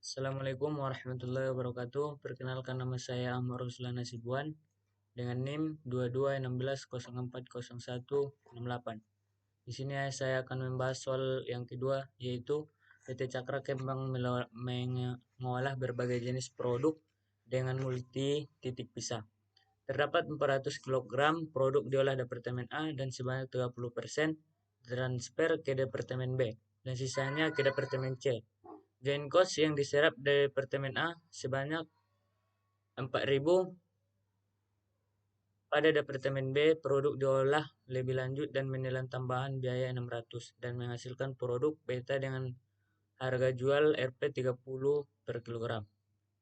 Assalamualaikum warahmatullahi wabarakatuh. Perkenalkan, nama saya Ahmad Ruslan Nasibuan dengan NIM 2216040168. Di sini saya akan membahas soal yang kedua, yaitu PT Cakra Kembang mengolah berbagai jenis produk dengan multi titik pisah. Terdapat 400 kg produk diolah Departemen A dan sebanyak 30% transfer ke Departemen B dan sisanya ke Departemen C. Joint cost yang diserap dari Departemen A sebanyak 4.000. Pada Departemen B, produk diolah lebih lanjut dan menelan tambahan biaya 600 dan menghasilkan produk beta dengan harga jual Rp 30 per kilogram.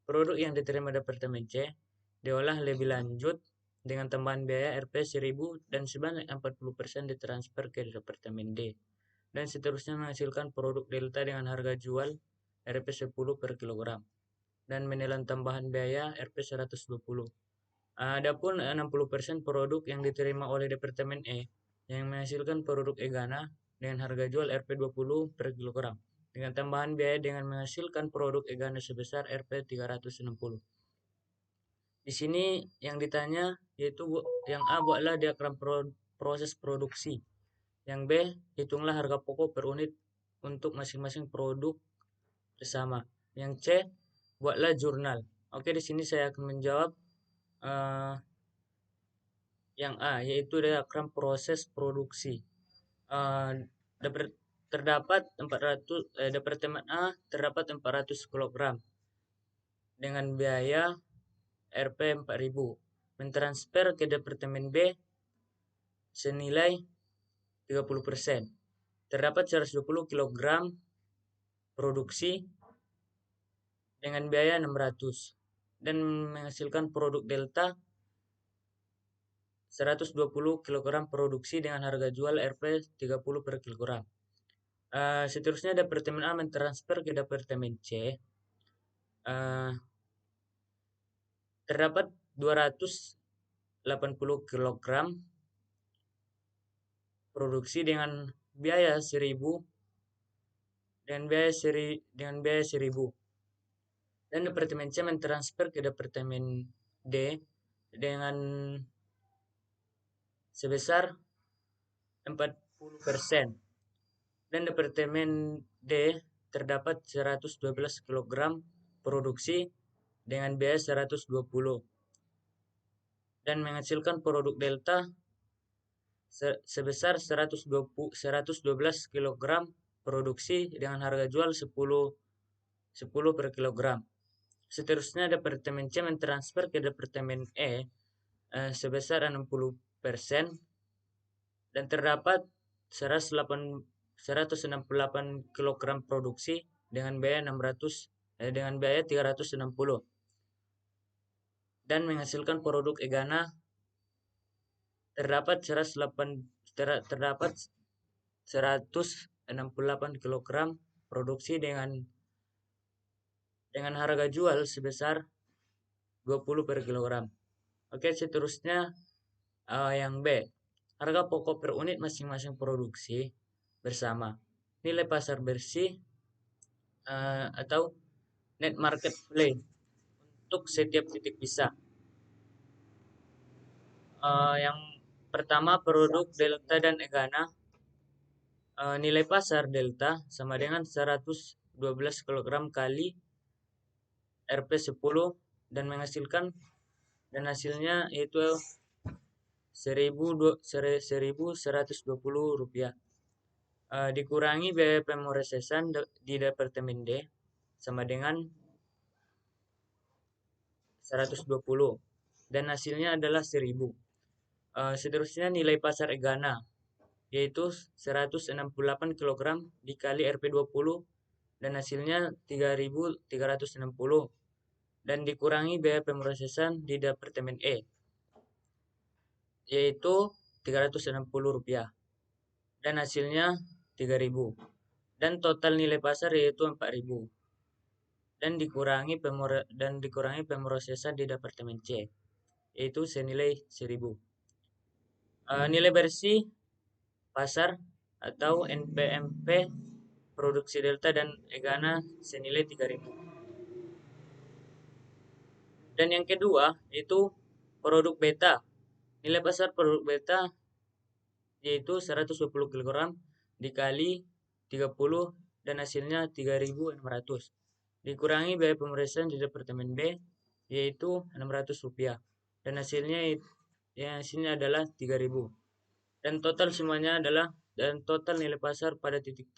Produk yang diterima Departemen C diolah lebih lanjut dengan tambahan biaya Rp 1.000 dan sebanyak 40% ditransfer ke Departemen D. Dan seterusnya menghasilkan produk delta dengan harga jual Rp 10 per kilogram dan menelan tambahan biaya Rp 120. Adapun 60% produk yang diterima oleh Departemen E yang menghasilkan produk Egana dengan harga jual Rp 20 per kilogram dengan tambahan biaya dengan menghasilkan produk Egana sebesar Rp 360. Di sini yang ditanya yaitu yang A, buatlah diagram proses produksi. Yang B, hitunglah harga pokok per unit untuk masing-masing produk bersama. Yang C, buatlah jurnal. Oke, di sini saya akan menjawab yang A, yaitu diagram proses produksi. Terdapat 400 Departemen A terdapat 400 kg dengan biaya Rp 4.000. Mentransfer ke Departemen B senilai 30%. Terdapat 120 kg produksi dengan biaya 600 dan menghasilkan produk delta 120 kg produksi dengan harga jual Rp 30 per kilogram. Seterusnya Departemen A mentransfer ke Departemen C. Terdapat 280 kg produksi dengan biaya 1.000 dengan biaya 1.000. Dan Departemen C mentransfer ke Departemen D dengan sebesar 40%. Dan Departemen D terdapat 112 kg produksi dengan biaya 120 dan menghasilkan produk delta sebesar 112 kg produksi dengan harga jual 10 per kilogram. Seterusnya Departemen C mentransfer ke Departemen E sebesar 60% dan terdapat 168 kg produksi dengan biaya 360 dan menghasilkan produk Egana terdapat 168 kg produksi dengan harga jual sebesar 20 per kilogram. Oke, seterusnya yang B, harga pokok per unit masing-masing produksi bersama nilai pasar bersih atau net market value untuk setiap titik pisah. Yang pertama, produk delta dan Egana, nilai pasar delta sama dengan 112 kg kali Rp 10 dan menghasilkan dan hasilnya yaitu Rp1.120 dikurangi biaya pemrosesan di Departemen D sama dengan 120 dan hasilnya adalah 1.000. Seterusnya nilai pasar Egana yaitu 168 kg dikali Rp 20 dan hasilnya 3.360 dan dikurangi biaya pemrosesan di Departemen E yaitu Rp360 dan hasilnya 3.000 dan total nilai pasar yaitu 4.000 dan dikurangi pemrosesan di Departemen C yaitu senilai 1.000. Nilai bersih pasar atau NPMP produksi delta dan Egana senilai 3.000. Dan yang kedua itu produk beta. Nilai pasar produk beta yaitu 120 kg dikali 30 dan hasilnya 3.600. Dikurangi biaya pemeriksaan di Departemen B yaitu Rp600 dan hasilnya adalah 3.000. Dan total nilai pasar pada titik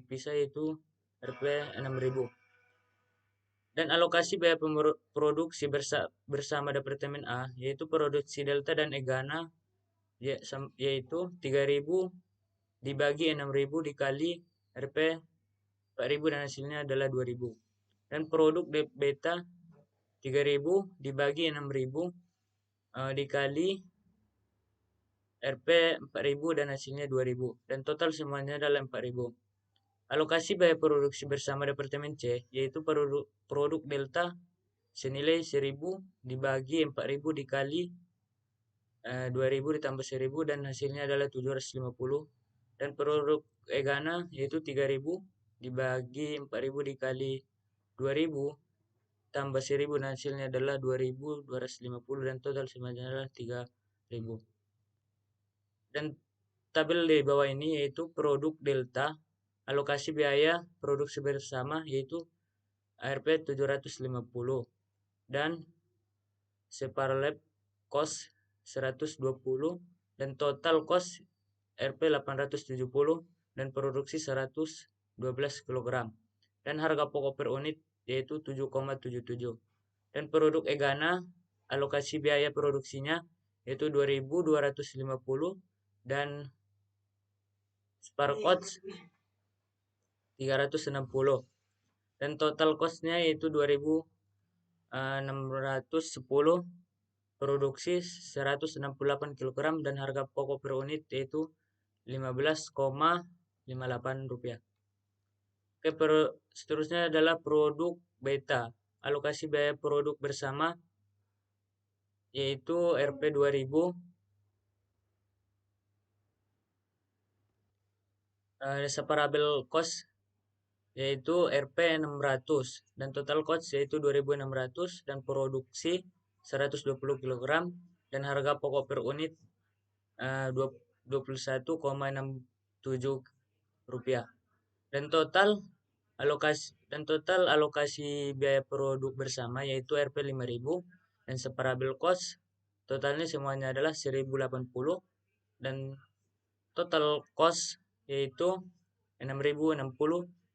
pisah yaitu Rp 6.000. Dan alokasi biaya produksi bersama Departemen A yaitu produksi Delta dan Egana yaitu 3.000 dibagi 6.000 dikali Rp 4.000 dan hasilnya adalah 2.000. Dan produk beta 3.000 dibagi 6.000 dikali Rp 4.000 dan hasilnya 2.000. Dan total semuanya adalah 4.000. Alokasi biaya produksi bersama Departemen C yaitu produk Delta senilai 1.000 dibagi 4.000 dikali 2.000 ditambah 1.000 dan hasilnya adalah 750. Dan produk Egana yaitu 3.000 dibagi 4.000 dikali 2.000 tambah 1.000 dan hasilnya adalah 2.250 dan total semuanya adalah 3.000. Dan tabel di bawah ini yaitu produk Delta, alokasi biaya produksi bersama yaitu Rp 750 dan separalab cost 120 dan total cost Rp 870 dan produksi 112 kg. Dan harga pokok per unit yaitu 7,77. Dan produk Egana alokasi biaya produksinya yaitu 2.250 dan spare cost 360 dan total costnya yaitu 2.610, produksi 168 kg dan harga pokok per unit yaitu Rp15,58. Oke, seterusnya adalah produk beta. Alokasi biaya produk bersama yaitu Rp 2.000, separable cost yaitu Rp 600 dan total cost yaitu 2.600 dan produksi 120 kg dan harga pokok per unit Rp21,67 dan total alokasi biaya produk bersama yaitu Rp 5.000 dan separable cost totalnya semuanya adalah 1.080 dan total cost yaitu 6.060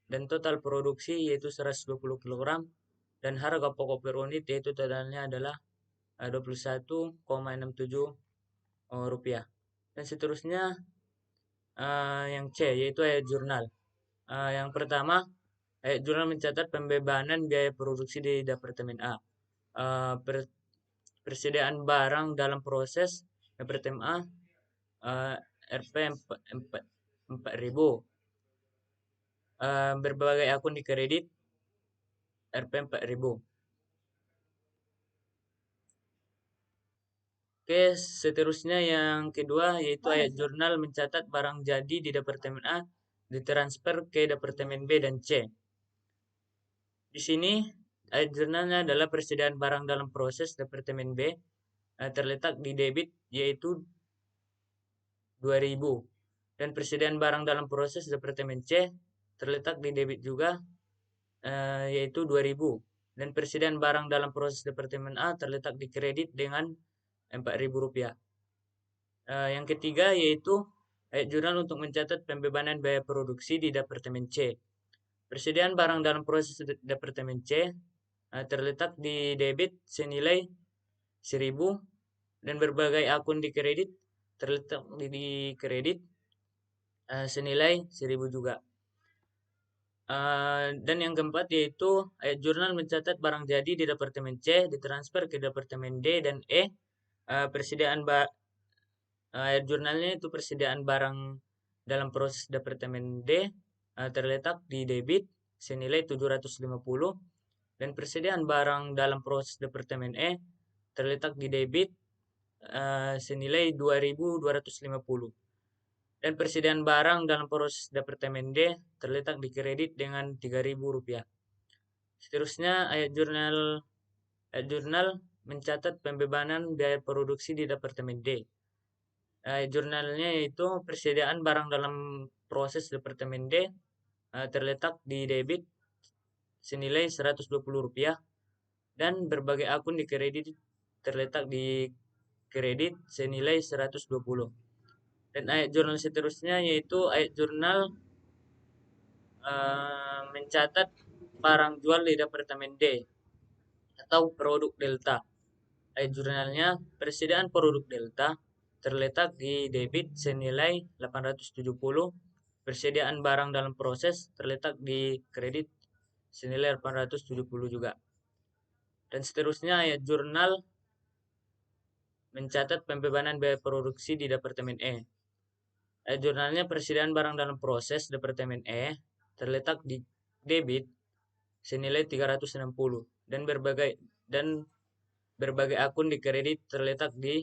dan total produksi yaitu 120 kg dan harga pokok per unit yaitu totalnya adalah Rp21,67. Dan seterusnya yang C yaitu ayat jurnal. Yang pertama, ayat jurnal mencatat pembebanan biaya produksi di Departemen A. Persediaan barang dalam proses Departemen A Rp 4.000. Berbagai akun di kredit Rp 4.000. Oke, seterusnya yang kedua yaitu ayat jurnal mencatat barang jadi di Departemen A ditransfer ke Departemen B dan C. Di sini ayat jurnalnya adalah persediaan barang dalam proses Departemen B terletak di debit yaitu 2.000 dan persediaan barang dalam proses Departemen C terletak di debit juga yaitu 2.000 dan persediaan barang dalam proses Departemen A terletak di kredit dengan Rp4.000. Yang ketiga yaitu ayat jurnal untuk mencatat pembebanan biaya produksi di Departemen C. Persediaan barang dalam proses Departemen C terletak di debit senilai 1.000 dan berbagai akun di kredit terletak di kredit senilai 1.000 juga. Dan yang keempat yaitu ayat jurnal mencatat barang jadi di Departemen C ditransfer ke Departemen D dan E. Ayat jurnalnya itu persediaan barang dalam proses Departemen D terletak di debit senilai 750 dan persediaan barang dalam proses Departemen E terletak di debit senilai 2.250 dan persediaan barang dalam proses Departemen D terletak di kredit dengan Rp3.000. Seterusnya ayat Ayat jurnal mencatat pembebanan biaya produksi di Departemen D. Jurnalnya yaitu persediaan barang dalam proses Departemen D terletak di debit senilai Rp120 dan berbagai akun di kredit terletak di kredit senilai 120. Dan ayat jurnal seterusnya yaitu ayat jurnal mencatat barang jual di Departemen D atau produk Delta. Ayat jurnalnya persediaan produk Delta terletak di debit senilai 870, persediaan barang dalam proses terletak di kredit senilai 870 juga. Dan seterusnya ayat jurnal mencatat pembebanan biaya produksi di Departemen E. Ayat jurnalnya persediaan barang dalam proses Departemen E terletak di debit senilai 360 dan berbagai akun di kredit terletak di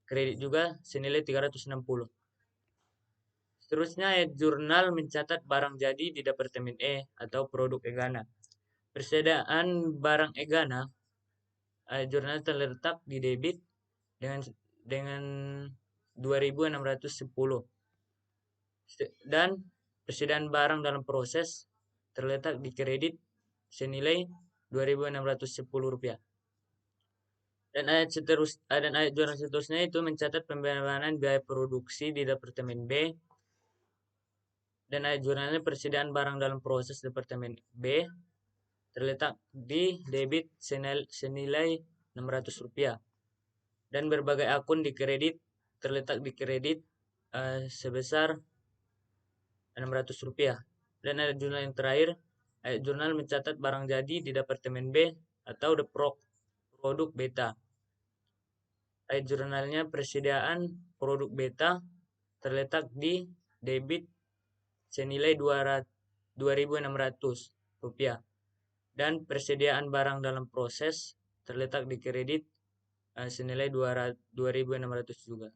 kredit juga senilai 360. Seterusnya ayat jurnal mencatat barang jadi di Departemen E atau produk Egana. Persediaan barang Egana ayat jurnal terletak di debit dengan 2.610 dan persediaan barang dalam proses terletak di kredit senilai Rp2.610. Dan ayat jurnal seterusnya itu mencatat pembebanan biaya produksi di Departemen B. Dan ayat jurnalnya persediaan barang dalam proses Departemen B terletak di debit senilai Rp600. Dan berbagai akun di kredit terletak di kredit sebesar Rp600. Dan ayat jurnal yang terakhir, ayat jurnal mencatat barang jadi di Departemen B atau produk beta. Ayat jurnalnya persediaan produk beta terletak di debit senilai Rp2.600 dan persediaan barang dalam proses terletak di kredit senilai Rp2.600 juga.